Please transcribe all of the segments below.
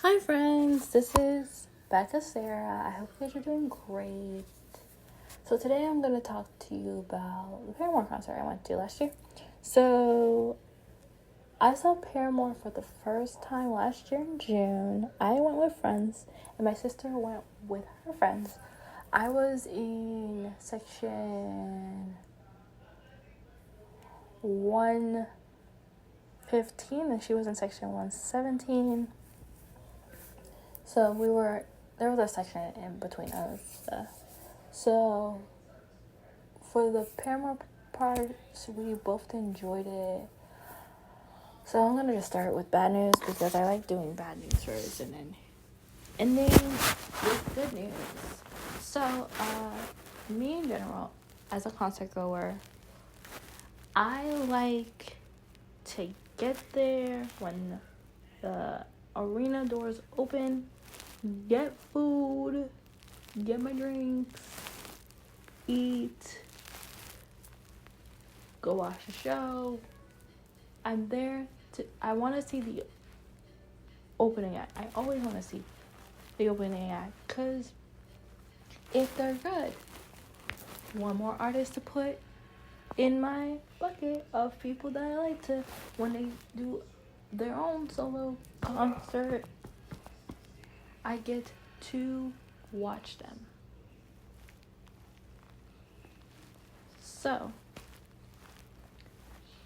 Hi friends, this is Becca Sarah. I hope you guys are doing great. So today I'm going to talk to you about the Paramore concert I went to last year. So I saw Paramore for the first time last year in June. I went with friends and my sister went with her friends. I was in section 115 and she was in section 117. So there was a section in between us. So for the Paramore parts, we both enjoyed it. So I'm going to just start with bad news because I like doing bad news first and then ending with good news. So, me in general, as a concert goer, I like to get there when the arena doors open, get food, get my drinks, eat, go watch the show. I want to see the opening act. I always want to see the opening act because if they're good, one more artist to put in my bucket of people that I like to when they do their own solo concert. I get to watch them. So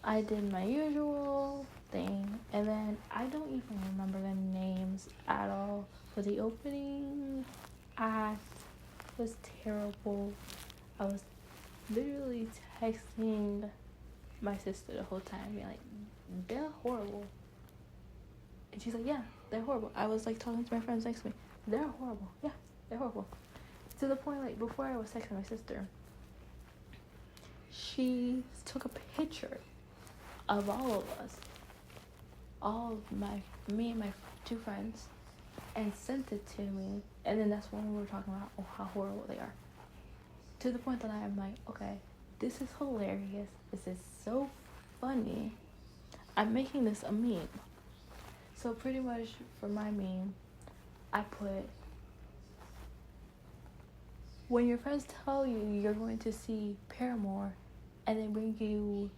I did my usual thing, and then I don't even remember the names at all for the opening act. Was terrible. I was literally texting my sister the whole time, being like, they're horrible. And she's like, yeah, they're horrible. I was like talking to my friends next to me. They're horrible. Yeah, they're horrible. To the point, like, before I was texting my sister, she took a picture of all of us, me and my two friends, and sent it to me. And then that's when we were talking about how horrible they are. To the point that I am like, okay, this is hilarious. This is so funny. I'm making this a meme. So pretty much for my meme, I put, when your friends tell you you're going to see Paramore and they bring you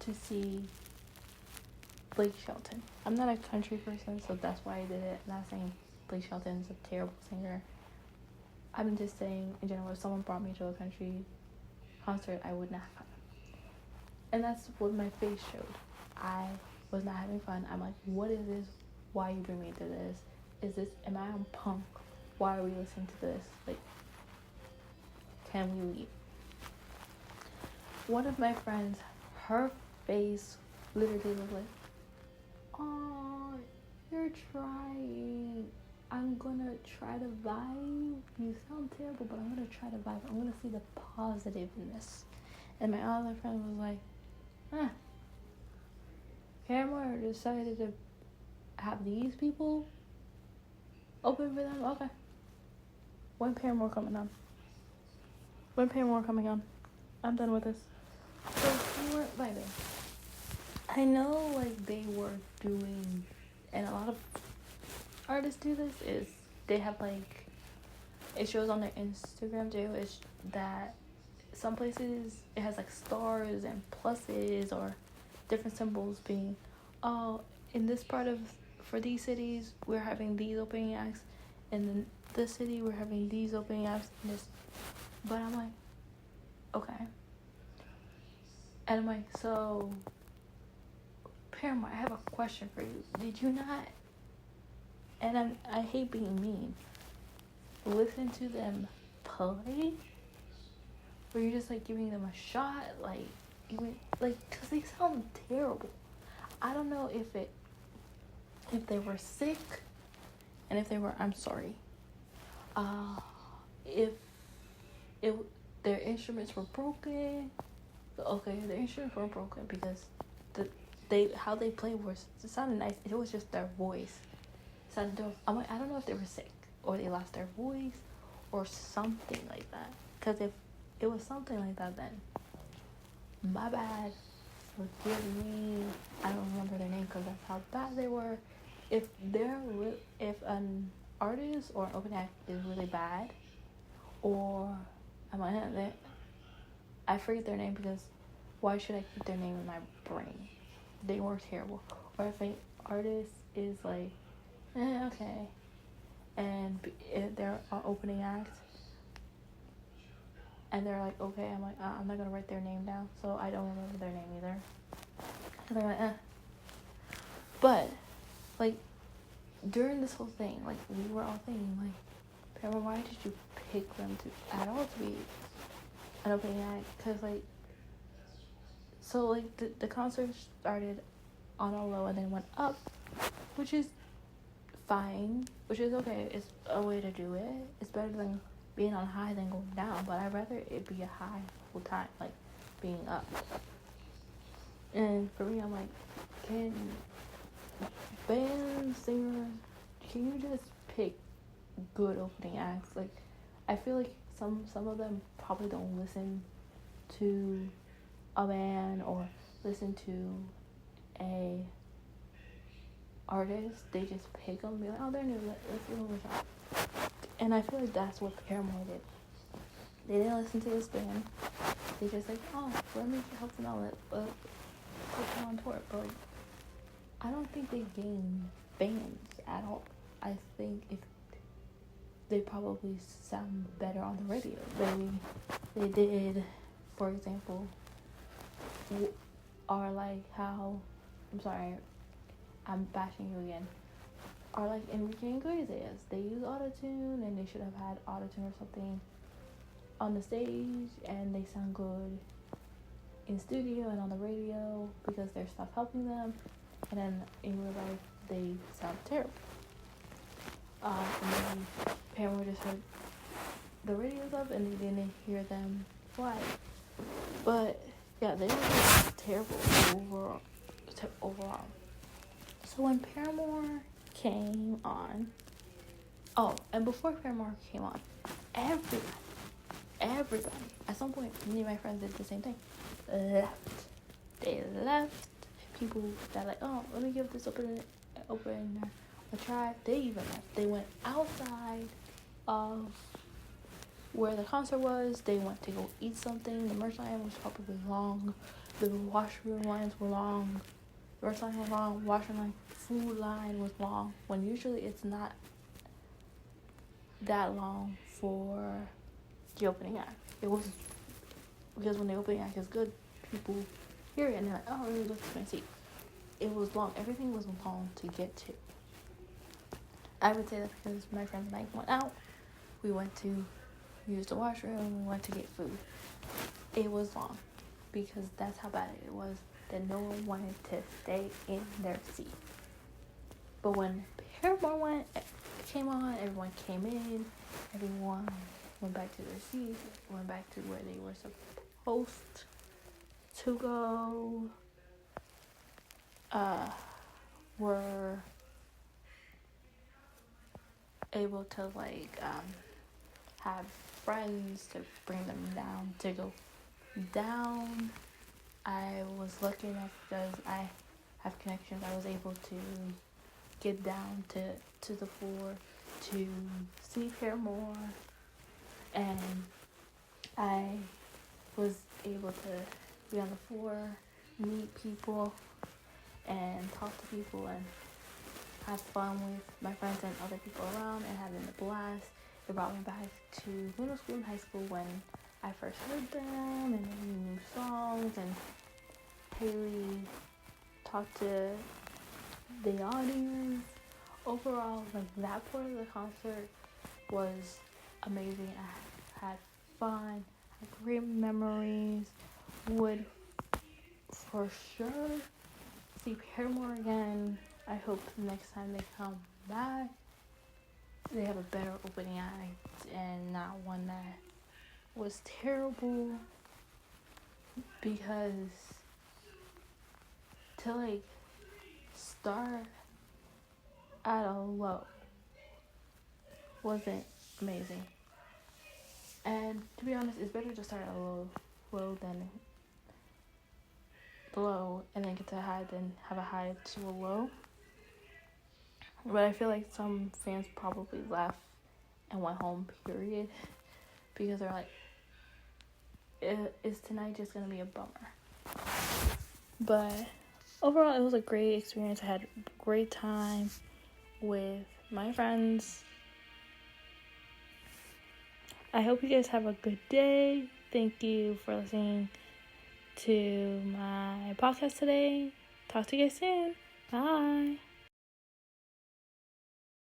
to see Blake Shelton. I'm not a country person, so that's why I did it. I'm not saying Blake Shelton is a terrible singer. I'm just saying, in general, if someone brought me to a country concert, I would not have fun. And that's what my face showed. I was not having fun. I'm like, what is this? Why you bring me to this? Am I on punk? Why are we listening to this? Like, can we leave? One of my friends, her face literally was like, oh, you're trying. I'm gonna try to vibe. You sound terrible, but I'm gonna try to vibe. I'm gonna see the positive in this. And my other friend was like, Paramore decided to have these people open for them? Okay. When Paramore coming on? When Paramore coming on? I'm done with this. So we weren't vibing. I know, like, they were doing, and a lot of artists do this, is they have, like, it shows on their Instagram too, is that some places it has, like, stars and pluses or different symbols being, oh, in this part of, for these cities, we're having these opening acts, and then this city, we're having these opening acts, and this, but I'm like, okay. And I'm like, so, Paramore, I have a question for you. Did you not, and I hate being mean, listen to them play? Or you're just, like, giving them a shot? Like, because they sound terrible. I don't know if they were sick, and if they were, I'm sorry. If their instruments were broken, okay, their instruments were broken because how they played it sounded nice. It was just their voice. I'm like, I don't know if they were sick or they lost their voice or something like that. Because if it was something like that, then my bad. Forgive me. I don't remember their name because that's how bad they were. if an artist or an open act is really bad, or I forget their name because why should I keep their name in my brain? They were terrible. Or if an artist is like, okay, and if they're an opening act, and they're like, okay, I'm like, I'm not gonna write their name down, so I don't remember their name either. And they're like, But, like, during this whole thing, like, we were all thinking, like, Paramore, why did you pick them to at all to be an opening act? Because, like, so, like, the concert started on a low and then went up, which is fine, which is okay. It's a way to do it. It's better than being on high than going down, but I'd rather it be a high full time, like, being up. And for me, I'm like, can band singers, can you just pick good opening acts? Like, I feel like some of them probably don't listen to a band or listen to a artist. They just pick them and be like, oh, they're new, let's give them a shot. And I feel like that's what Paramore did. They didn't listen to this band. They just like, oh, let me help them out, put them on tour. But like, I don't think they gained fans at all. I think if they probably sound better on the radio. They did, for example, are like how, I'm sorry, I'm bashing you again. Are like Enrique Iglesias. They use autotune, and they should have had autotune or something on the stage, and they sound good in studio and on the radio because there's stuff helping them. And then in real life, they sound terrible. And then Paramore just heard the radios up and they didn't hear them live. But yeah, they were just terrible overall. So when Paramore came on, and before Paramore came on, everybody, at some point, me and my friends did the same thing. They left. People that like, oh, let me give this opener a try. They even left. They went outside of where the concert was. They went to go eat something. The merch line was probably long. The washroom lines were long. The merch line was long. Washroom line, food line was long. When usually it's not that long for the opening act. It was because when the opening act is good, people hear it and they're like, oh, let's go and see. It was long. Everything was long to get to. I would say that because my friends and I went out. We went to use the washroom. We went to get food. It was long because that's how bad it was that no one wanted to stay in their seat. But when Paramore came on, everyone came in. Everyone went back to their seats. Went back to where they were supposed to go. Were able to like have friends to bring them down to go down. I was lucky enough because I have connections. I was able to get down to the floor to see Paramore, and I was able to be on the floor, meet people, and talk to people and have fun with my friends and other people around and having a blast. It brought me back to middle school and high school when I first heard them and new songs, and Haley talked to the audience. Overall, like, that part of the concert was amazing. I had fun, had great memories, would for sure see Paramore again. I hope next time they come back, they have a better opening act and not one that was terrible, because to like start at a low wasn't amazing. And to be honest, it's better to start at a low than low and then get to a high than have a high to a low. But I feel like some fans probably left and went home, period. Because they're like, is tonight just going to be a bummer? But overall, it was a great experience. I had a great time with my friends. I hope you guys have a good day. Thank you for listening to my podcast today. Talk to you guys soon. Bye.